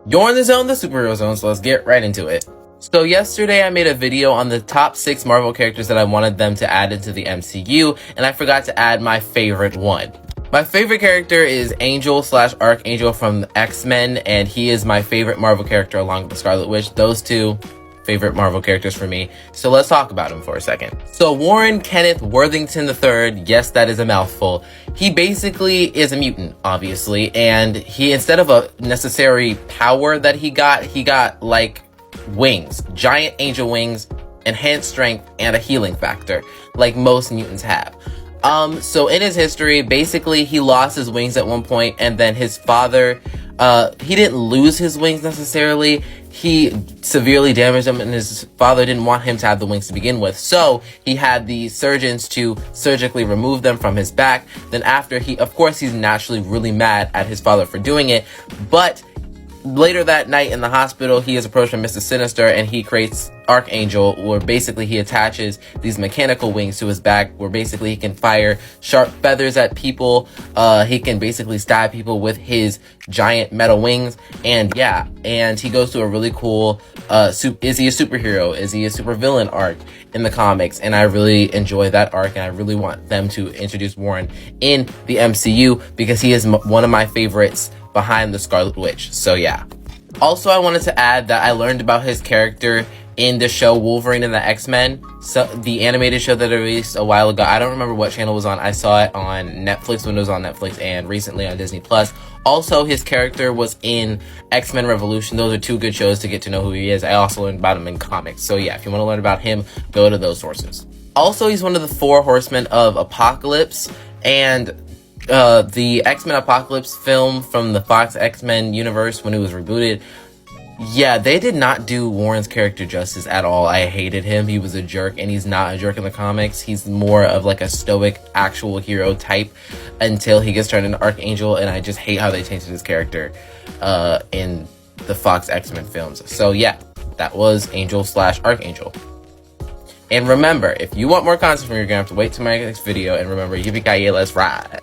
You're in the zone, the superhero zone, so let's get right into it. So yesterday I made a video on the top 6 Marvel characters that I wanted them to add into the MCU, and I forgot to add my favorite one. My favorite character is Angel / Archangel from X-Men, and he is my favorite Marvel character along with the Scarlet Witch. Those two favorite Marvel characters for me. So let's talk about him for a second. So Warren Kenneth Worthington III, yes, that is a mouthful. He basically is a mutant, obviously, and he, instead of a necessary power that he got like wings, giant angel wings, enhanced strength, and a healing factor, like most mutants have. So in his history, basically he lost his wings at one point, and then his father, he didn't lose his wings necessarily. He severely damaged them, and his father didn't want him to have the wings to begin with. So he had the surgeons to surgically remove them from his back. Then after of course, he's naturally really mad at his father for doing it. But later that night in the hospital, he is approached by Mr. Sinister, and he creates Archangel, where basically he attaches these mechanical wings to his back, where basically he can fire sharp feathers at people. He can basically stab people with his giant metal wings, and yeah, and he goes through a really cool is he a superhero, is he a supervillain arc in the comics, and I really enjoy that arc, and I really want them to introduce Warren in the MCU because he is one of my favorites behind the Scarlet Witch. So yeah. Also, I wanted to add that I learned about his character in the show Wolverine and the X-Men, so the animated show that I released a while ago. I don't remember what channel it was on. I saw it on Netflix when it was on Netflix, and recently on Disney+. Also, his character was in X-Men Revolution. Those are 2 good shows to get to know who he is. I also learned about him in comics. So yeah, if you want to learn about him, go to those sources. Also, he's one of the 4 horsemen of Apocalypse, and the X-Men Apocalypse film from the Fox X-Men universe when it was rebooted, yeah, they did not do Warren's character justice at all. I hated him. He was a jerk, and he's not a jerk in the comics. He's more of like a stoic actual hero type until he gets turned into Archangel, and I just hate how they changed his character in the Fox X-Men films. So yeah, that was Angel / Archangel. And remember, if you want more content from me, you're gonna have to wait till my next video, and remember, yippee-ki-yay, let's ride.